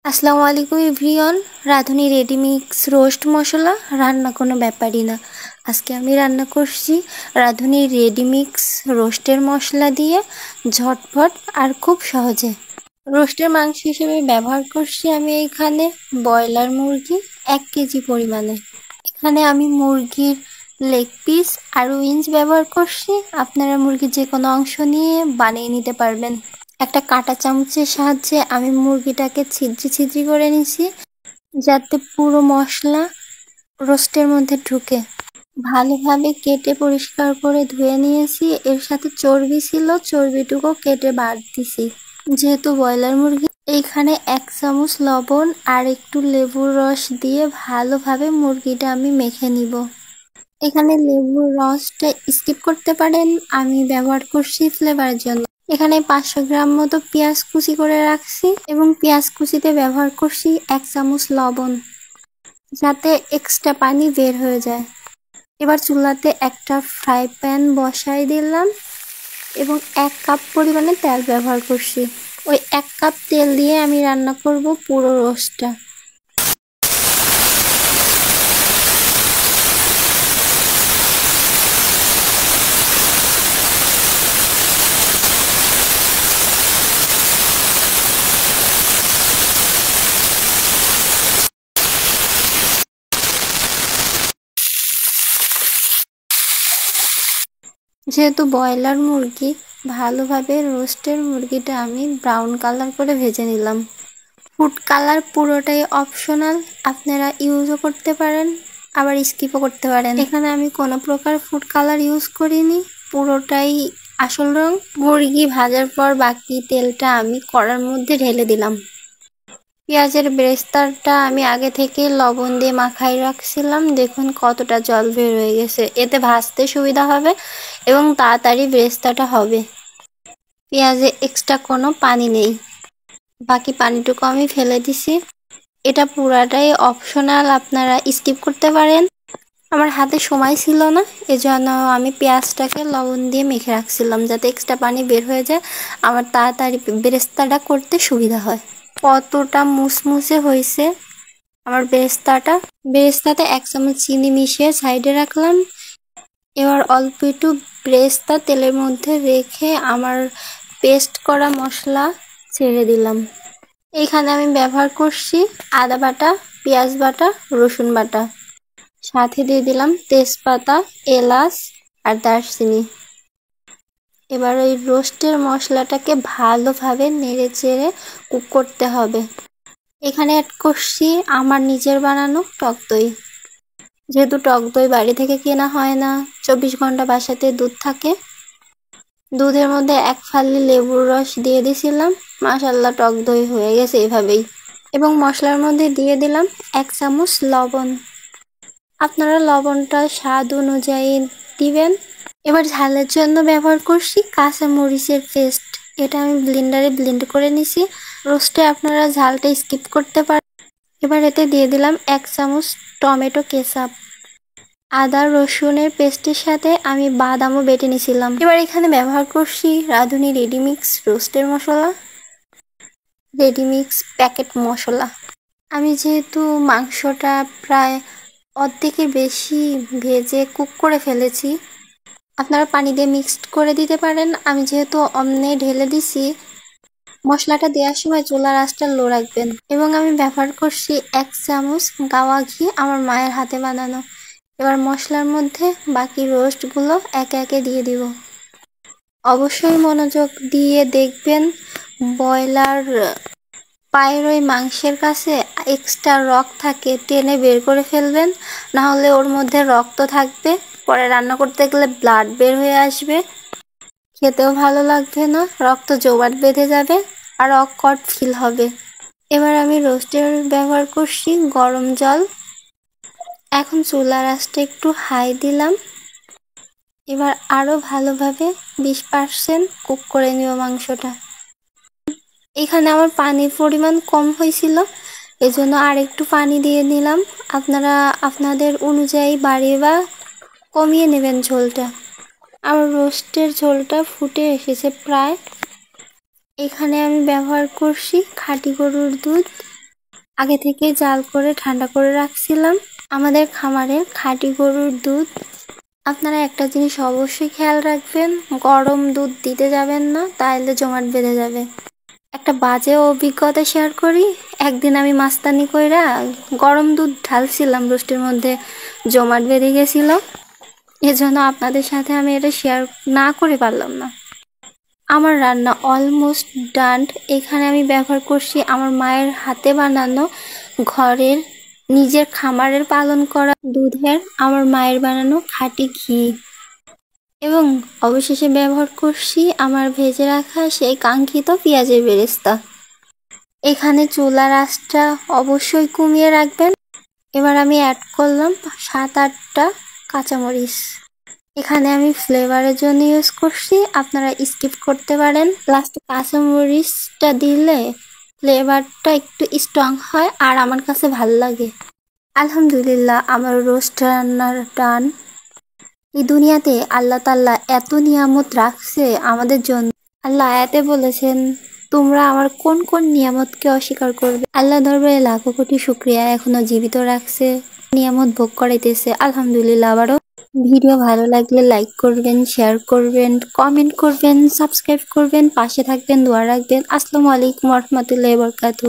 আসসালামু আলাইকুম এভরিওয়ান। রাঁধুনি রেডিমিক্স রোস্ট মশলা রান্না কোনো ব্যাপারই না। আজকে আমি রান্না করছি রাঁধুনি রেডিমিক্স রোস্টের মশলা দিয়ে ঝটপট আর খুব সহজে। রোস্টের মাংস হিসেবে ব্যবহার করছি আমি এখানে ব্রয়লার মুরগি 1 কেজি পরিমাণে। এখানে আমি মুরগির লেগ পিস আর উইংস ব্যবহার করছি। আপনারা মুরগির যে কোনো অংশ নিয়ে বানিয়ে নিতে পারবেন। একটা কাঁটা চামচের সাহায্যে আমি মুরগিটাকে ছিদ্রি করে নিছি, যাতে পুরো মশলা রোস্টের মধ্যে ঢুকে। ভালোভাবে কেটে পরিষ্কার করে ধুয়ে নিয়েছি। এর সাথে চর্বি ছিল, চর্বিটুকু কেটে বাদ দিছি। যেহেতু ব্রয়লার মুরগি, এইখানে 1 চামচ লবণ আর একটু লেবুর রস দিয়ে ভালোভাবে মুরগিটা আমি মেখে নিব। এখানে লেবুর রসটা স্কিপ করতে পারেন, আমি ব্যবহার করছি ফ্লেভারের জন্য। এখানে 500 গ্রাম মতো পেঁয়াজ কুচি করে রাখছি এবং পেঁয়াজ কুচিতে ব্যবহার করছি 1 চামচ লবণ, যাতে এক্সট্রা পানি বের হয়ে যায়। এবার চুলাতে একটা ফ্রাই প্যান বসাই দিলাম এবং 1 কাপ পরিমাণে তেল ব্যবহার করছি। ওই 1 কাপ তেল দিয়ে আমি রান্না করব পুরো রোস্টটা। যেহেতু ব্রয়লার মুরগি, ভালোভাবে রোস্টের মুরগিটা আমি ব্রাউন কালার করে ভেজে নিলাম। ফুড কালার পুরোটাই অপশনাল, আপনারা ইউজও করতে পারেন আবার স্কিপও করতে পারেন। এখানে আমি কোনো প্রকার ফুড কালার ইউজ করিনি, পুরোটাই আসল রং। মুরগি ভাজার পর বাকি তেলটা আমি কড়ার মধ্যে ঢেলে দিলাম। পেঁয়াজের বেরেস্তাটা আমি আগে থেকে লবণ দিয়ে মাখাই রাখছিলাম। দেখুন কতটা জল বের হয়ে গেছে, এতে ভাজতে সুবিধা হবে এবং তাড়াতাড়ি বেরেস্তাটা হবে। পেঁয়াজে এক্সট্রা কোনো পানি নেই, বাকি পানিটুকু আমি ফেলে দিছি। এটা পুরাটাই অপশনাল, আপনারা স্কিপ করতে পারেন। আমার হাতে সময় ছিল না, এজন্য আমি পেঁয়াজটাকে লবণ দিয়ে মেখে রাখছিলাম, যাতে এক্সট্রা পানি বের হয়ে যায়, আমার তাড়াতাড়ি বেরেস্তাটা করতে সুবিধা হয়। কতটা মুসমুসে হয়েছে আমার বেরেস্তাতে 1 চামচ চিনি মিশিয়ে সাইডে রাখলাম। এবার অল্প একটু বেরেস্তা তেলের মধ্যে রেখে আমার পেস্ট করা মশলা ছেড়ে দিলাম। এইখানে আমি ব্যবহার করছি আদা বাটা, পেঁয়াজ বাটা, রসুন বাটা, সাথে দিয়ে দিলাম তেজপাতা, এলাচ আর দারচিনি। এবার ওই রোস্টের মশলাটাকে ভালোভাবে নেড়ে চেড়ে কুক করতে হবে। এখানে অ্যাড করছি আমার নিজের বানানো টক দই। যেহেতু টক দই বাড়ি থেকে কেনা হয় না, 24 ঘন্টা বাসাতে দুধ থাকে, দুধের মধ্যে 1 ফালি লেবুর রস দিয়ে দিয়েছিলাম। মাশাআল্লাহ, টক দই হয়ে গেছে এভাবেই। এবং মশলার মধ্যে দিয়ে দিলাম 1 চামচ লবণ। আপনারা লবণটা স্বাদ অনুযায়ী দিবেন। এবার ঝালের জন্য ব্যবহার করছি কাঁচা মরিচের পেস্ট। এটা আমি ব্লেন্ডারে ব্লেন্ড করে নিছি। রোস্টে আপনারা ঝালটা স্কিপ করতে পারেন। এবার এতে দিয়ে দিলাম 1 চামচ টমেটো কেচাপ। আদা রসুনের পেস্টের সাথে আমি বাদামও বেটে নিয়েছিলাম। এবার এখানে ব্যবহার করছি রাঁধুনি রেডিমিক্স রোস্টের মশলা, রেডিমিক্স প্যাকেট মশলা। আমি যেহেতু মাংসটা প্রায় অর্ধেকের বেশি ভেজে কুক করে ফেলেছি, আপনারা পানি দিয়ে মিক্সড করে দিতে পারেন। আমি যেহেতু অমনে ঢেলে দিছি, মশলাটা দেওয়ার সময় চুলার আঁচটা লো রাখবেন। এবং আমি ব্যবহার করছি 1 চামচ গাওয়া ঘি, আমার মায়ের হাতে বানানো। এবার মশলার মধ্যে বাকি রোস্টগুলো একে একে দিয়ে দিব। অবশ্যই মনোযোগ দিয়ে দেখবেন, ব্রয়লার পায়ের ওই মাংসের কাছে এক্সট্রা রক্ত থাকে, টেনে বের করে ফেলবেন, না হলে ওর মধ্যে রক্ত থাকবে, পরে রান্না করতে গেলে ব্লাড বের হয়ে আসবে, খেতেও ভালো লাগবে না, রক্ত জমাট বেঁধে যাবে আর অকওয়ার্ড ফিল হবে। এবার আমি রোস্টের ব্যবহার করছি গরম জল। এখন চুলার আঁচটা একটু হাই দিলাম। এবার আরও ভালোভাবে 20% কুক করে নিব মাংসটা। এখানে আমার পানির পরিমাণ কম হয়েছিল, এজন্য আর একটু পানি দিয়ে নিলাম। আপনারা আপনাদের অনুযায়ী বাড়িয়ে বা কমিয়ে নেবেন ঝোলটা। আমার রোস্টের ঝোলটা ফুটে এসেছে প্রায়। এখানে আমি ব্যবহার করছি খাঁটি গরুর দুধ। আগে থেকে জাল করে ঠান্ডা করে রাখছিলাম। আমাদের খামারের খাঁটি গরুর দুধ। আপনারা একটা জিনিস অবশ্যই খেয়াল রাখবেন, গরম দুধ দিতে যাবেন না, তাইলে জমাট বেঁধে যাবে। একটা বাজে অভিজ্ঞতা শেয়ার করি। একদিন আমি মাস্তানি কইরা গরম দুধ ঢালছিলাম রোস্টের মধ্যে, জমাট বেঁধে গেছিল। এজন্য আপনাদের সাথে আমি এটা শেয়ার না করে পারলাম না। আমার রান্না অলমোস্ট ডান। এখানে আমি ব্যবহার করছি আমার মায়ের হাতে বানানো, ঘরের নিজের খামারের পালন করা দুধের আমার মায়ের বানানো খাঁটি ঘি, এবং অবশেষে ব্যবহার করছি আমার ভেজে রাখা সেই কাঙ্ক্ষিত পেঁয়াজের বেরেস্তা। এখানে চুলার আঁচটা অবশ্যই কমিয়ে রাখবেন। এবার আমি অ্যাড করলাম 7-8টা কাঁচামরিচ। এখানে আমি ফ্লেভারের জন্য ইউজ করছি, আপনারা স্কিপ করতে পারেন। লাস্টে কাঁচামরিচটা দিলে ফ্লেভারটা একটু স্ট্রং হয় আর আমার কাছে ভালো লাগে। আলহামদুলিল্লাহ, আমার রোস্ট রান্নার ডান। এই দুনিয়াতে আল্লাহ তাআলা এত নিয়ামত রাখছে আমাদের জন্য। আল্লাহ আয়াতে বলেছেন, তোমরা আমার কোন কোন নিয়ামতকে অস্বীকার করবে। আল্লাহ দরবারে লাখো কোটি শুকরিয়া, এখনো জীবিত রাখছে, নিয়ামত ভোগ করাইতেছে। আলহামদুলিল্লাহ। আবারও ভিডিও ভালো লাগলে লাইক করবেন, শেয়ার করবেন, কমেন্ট করবেন, সাবস্ক্রাইব করবেন, পাশে থাকবেন, দোয়া রাখবেন। আসসালামু আলাইকুম ওয়া রাহমাতুল্লাহি ওয়া বারাকাতুহু।